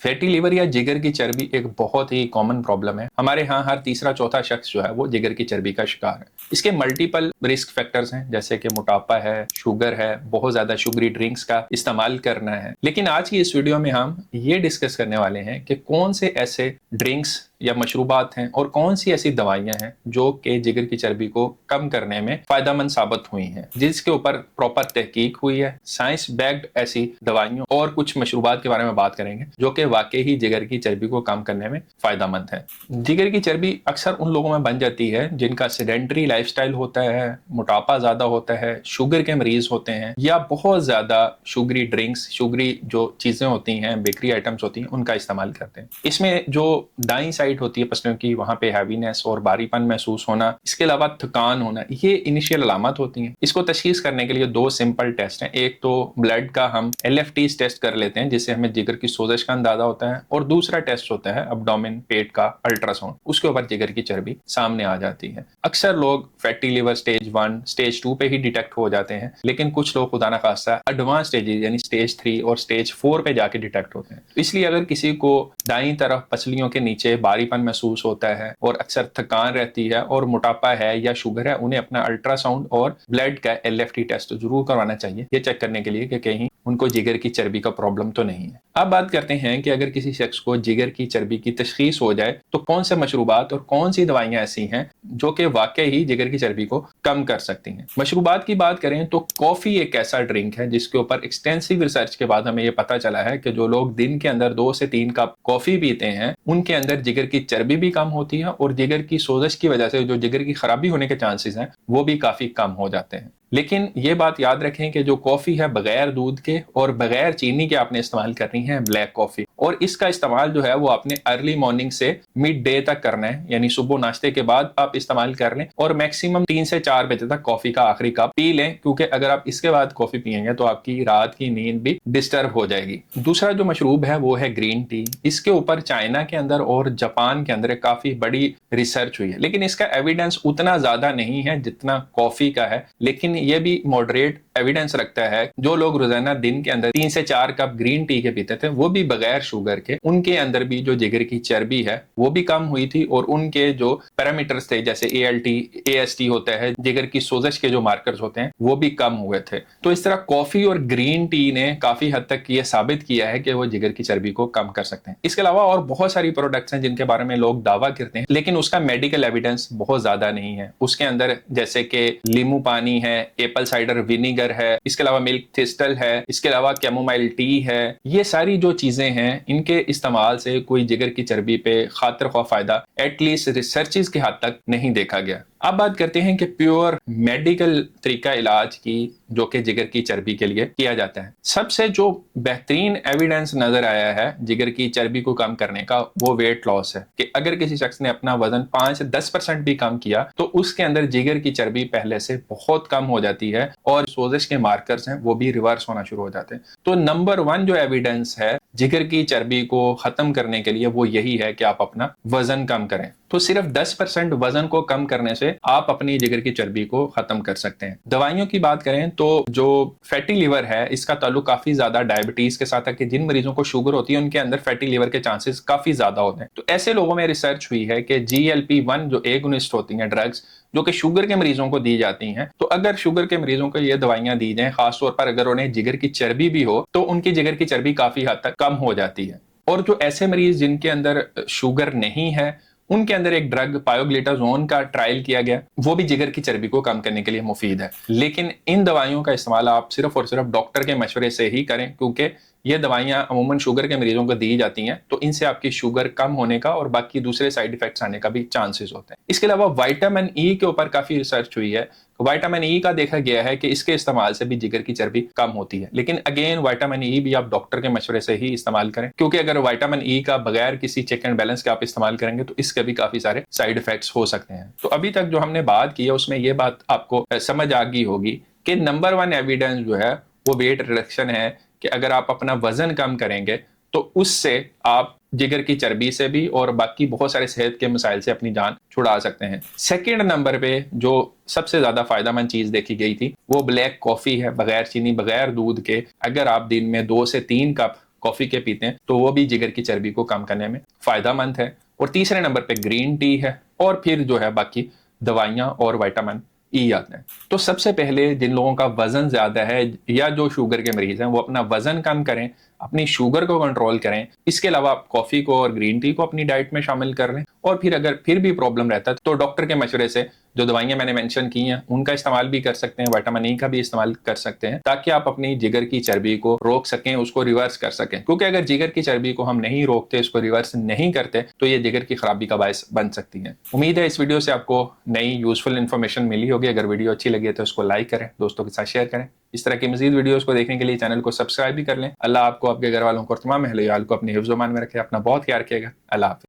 Fatty liver या जिगर की चर्बी एक बहुत ही कॉमन प्रॉब्लम है। हमारे यहाँ हर तीसरा चौथा शख्स जो है वो जिगर की चर्बी का शिकार है। इसके मल्टीपल रिस्क फैक्टर्स हैं, जैसे कि मोटापा है, शुगर है, बहुत ज्यादा शुगरी ड्रिंक्स का इस्तेमाल करना है। लेकिन आज की इस वीडियो में हम ये डिस्कस करने वाले हैं कि कौन से ऐसे ड्रिंक्स या मशरूबात हैं और कौन सी ऐसी दवाइयां हैं जो कि जिगर की चर्बी को कम करने में फायदेमंद साबित हुई हैं, जिसके ऊपर प्रॉपर तहकीक हुई है। साइंस बैक्ड ऐसी दवाइयों और कुछ मशरूबात के बारे में बात करेंगे जो कि वाकई ही जिगर की चर्बी को कम करने में फायदेमंद है। जिगर की चर्बी अक्सर उन लोगों में बन जाती है जिनका सेडेंटरी लाइफस्टाइल होता है, मोटापा ज्यादा होता है, शुगर के मरीज होते हैं, या बहुत ज्यादा शुगरी ड्रिंक्स, शुगरी जो चीजें होती हैं, बेकरी आइटम्स होती हैं, उनका इस्तेमाल करते हैं। इसमें जो दाईं साइड होती है पसलियों की, वहां पे हैवीनेस और भारीपन महसूस होना, इसके अलावा थकान होना, ये इनिशियल अलामत होती हैं। इसको तशखीस करने के लिए दो सिंपल टेस्ट हैं। एक तो ब्लड का हम LFT टेस्ट कर लेते हैं जिससे हमें जिगर की सोजश का अंदाजा होता है, और दूसरा टेस्ट होता है अब्डोमेन, पेट का अल्ट्रासाउंड। उसके ऊपर जिगर की चर्बी सामने आ जाती है। अक्सर लोग फैटी लिवर स्टेज 1, स्टेज 2 पे ही डिटेक्ट हो जाते हैं, लेकिन कुछ लोग खुदा ना खास्ता एडवांस स्टेजेस यानी स्टेज 3 और स्टेज 4 पे जाके डिटेक्ट होते हैं। इसलिए अगर किसी को दाईं तरफ पसलियों के नीचे भारीपन महसूस होता है और अक्सर थकान रहती है और मोटापा है या शुगर है, उन्हें अपना अल्ट्रासाउंड और ब्लड का LFT टेस्ट जरूर करवाना चाहिए, ये चेक करने के लिए कि कहीं उनको जिगर की चर्बी का प्रॉब्लम तो नहीं है। अब बात करते हैं कि अगर किसी शख्स को जिगर की चर्बी की तशखीस हो जाए तो कौन से मशरूबात और कौन सी दवाइयां ऐसी हैं जो कि वाकई ही जिगर की चर्बी को कम कर सकती हैं। मशरूबात की बात करें तो कॉफी एक ऐसा ड्रिंक है जिसके ऊपर एक्सटेंसिव रिसर्च के बाद हमें यह पता चला है कि जो लोग दिन के अंदर 2 से 3 कप कॉफी पीते हैं उनके अंदर जिगर की चर्बी भी कम होती है और जिगर की सोजश की वजह से जो जिगर की खराबी होने के चांसेस हैं वो भी काफी कम हो जाते हैं। लेकिन ये बात याद रखें कि जो कॉफी है बगैर दूध के और बगैर चीनी के आपने इस्तेमाल करनी है ब्लैक कॉफी, और इसका इस्तेमाल जो है वो आपने अर्ली मॉर्निंग से मिड डे तक करना है, यानी सुबह नाश्ते के बाद आप इस्तेमाल कर लें और मैक्सिमम 3 से 4 बजे तक कॉफी का आखिरी कप पी लें, क्योंकि अगर आप इसके बाद कॉफी पिएंगे तो आपकी रात की नींद भी डिस्टर्ब हो जाएगी। दूसरा जो मशरूब है वो है ग्रीन टी। इसके ऊपर चाइना के अंदर और जापान के अंदर काफी बड़ी रिसर्च हुई है, लेकिन इसका एविडेंस उतना ज्यादा नहीं है जितना कॉफी का है, लेकिन ये भी मॉडरेट एविडेंस रखता है। जो लोग रोजाना दिन के अंदर 3 से 4 कप ग्रीन टी के पीते थे, वो भी बगैर शुगर के, उनके अंदर भी जो जिगर की चर्बी है वो भी कम हुई थी, और उनके जो पैरामीटर्स थे जैसे ALT, AST होता है, जिगर की सोजश के जो मार्कर्स होते हैं, वो भी कम हुए थे। तो इस तरह कॉफी और ग्रीन टी ने काफी हद तक ये साबित किया है कि वो जिगर की चर्बी को कम कर सकते हैं। इसके अलावा और बहुत सारी प्रोडक्ट्स हैं जिनके बारे में लोग दावा करते हैं, लेकिन उसका मेडिकल एविडेंस बहुत ज्यादा नहीं है। उसके अंदर जैसे कि नींबू पानी है, एप्पल साइडर विनीगर है, इसके अलावा मिल्क थिस्टल है, इसके अलावा कैमोमाइल टी है। ये सारी जो चीजें हैं, इनके इस्तेमाल से कोई जिगर की चर्बी पे खातिर ख्वाह फायदा एटलीस्ट रिसर्चेस के हद तक नहीं देखा गया। अब बात करते हैं कि प्योर मेडिकल तरीका इलाज की जो कि जिगर की चर्बी के लिए किया जाता है। सबसे जो बेहतरीन एविडेंस नजर आया है जिगर की चर्बी को कम करने का वो वेट लॉस है, कि अगर किसी शख्स ने अपना वजन 5 से 10% भी कम किया तो उसके अंदर जिगर की चर्बी पहले से बहुत कम हो जाती है और सोजश के मार्कर्स हैं वो भी रिवर्स होना शुरू हो जाते हैं। तो नंबर 1 जो एविडेंस है जिगर की चर्बी को खत्म करने के लिए वो यही है कि आप अपना वजन कम करें। तो सिर्फ 10% वजन को कम करने से आप अपनी जिगर की चर्बी को खत्म कर सकते हैं। दवाइयों की बात करें तो जो फैटी लिवर है इसका ताल्लुक काफी ज्यादा डायबिटीज के साथ है, कि जिन मरीजों को शुगर होती है उनके अंदर फैटी लिवर के चांसेस काफी ज्यादा होते हैं। तो ऐसे लोगों में रिसर्च हुई है कि GLP-1 जो एगोनिस्ट होती हैं ड्रग्स, जो कि शुगर के मरीजों को दी जाती हैं, तो अगर शुगर के मरीजों को ये दवाइयां दी जाएं, खासतौर पर अगर उन्हें जिगर की चर्बी भी हो, तो उनकी जिगर की चर्बी काफी हद तक कम हो जाती है। और जो ऐसे मरीज जिनके अंदर शुगर नहीं है उनके अंदर एक ड्रग पायोग्लिटाजोन का ट्रायल किया गया, वो भी जिगर की चर्बी को कम करने के लिए मुफीद है। लेकिन इन दवाइयों का इस्तेमाल आप सिर्फ और सिर्फ डॉक्टर के मशवरे से ही करें, क्योंकि ये दवाइयां अमूमन शुगर के मरीजों को दी जाती हैं, तो इनसे आपकी शुगर कम होने का और बाकी दूसरे साइड इफेक्ट्स आने का भी चांसेस होते हैं। इसके अलावा विटामिन ई के ऊपर काफी रिसर्च हुई है। विटामिन ई का देखा गया है कि इसके इस्तेमाल से भी जिगर की चर्बी कम होती है, लेकिन अगेन विटामिन ई भी आप डॉक्टर के मशवरे से ही इस्तेमाल करें, क्योंकि अगर विटामिन ई का बगैर किसी चेक एंड बैलेंस के आप इस्तेमाल करेंगे तो इसके भी काफी सारे साइड इफेक्ट्स हो सकते हैं। तो अभी तक जो हमने बात की है उसमें यह बात आपको समझ आ गई होगी कि नंबर 1 एविडेंस जो है वो वेट रिडक्शन है, कि अगर आप अपना वजन कम करेंगे तो उससे आप जिगर की चर्बी से भी और बाकी बहुत सारे सेहत के मसाइल से अपनी जान छुड़ा सकते हैं। सेकंड नंबर पे जो सबसे ज्यादा फायदेमंद चीज देखी गई थी वो ब्लैक कॉफी है, बगैर चीनी बगैर दूध के। अगर आप दिन में 2 से 3 कप कॉफ़ी के पीते हैं तो वो भी जिगर की चर्बी को कम करने में फ़ायदा मंद है। और तीसरे नंबर पे ग्रीन टी है, और फिर जो है बाकी दवाइयाँ और विटामिन ई आते हैं। तो सबसे पहले जिन लोगों का वज़न ज़्यादा है या जो शुगर के मरीज़ हैं वो अपना वज़न कम करें, अपनी शुगर को कंट्रोल करें। इसके अलावा आप कॉफ़ी को और ग्रीन टी को अपनी डाइट में शामिल कर लें, और फिर अगर फिर भी प्रॉब्लम रहता है तो डॉक्टर के मशवरे से जो दवाइयाँ मैंने मेंशन की हैं उनका इस्तेमाल भी कर सकते हैं, विटामिन ई का भी इस्तेमाल कर सकते हैं, ताकि आप अपनी जिगर की चर्बी को रोक सकें, उसको रिवर्स कर सकें। क्योंकि अगर जिगर की चर्बी को हम नहीं रोकते, इसको रिवर्स नहीं करते, तो ये जिगर की खराबी का बायस बन सकती है। उम्मीद है इस वीडियो से आपको नई यूजफुल इन्फॉर्मेशन मिली होगी। अगर वीडियो अच्छी लगी है तो इसको लाइक करें, दोस्तों के साथ शेयर करें। इस तरह की मजीद वीडियोस को देखने के लिए चैनल को सब्सक्राइब भी कर लें। अल्लाह आपको, आपके घर वालों को और तमाम अहले याल को अपने हिफ्ज़-ओ-मान में रखे। अपना बहुत ख्याल रखिएगा। अल्लाह हाफ़िज़।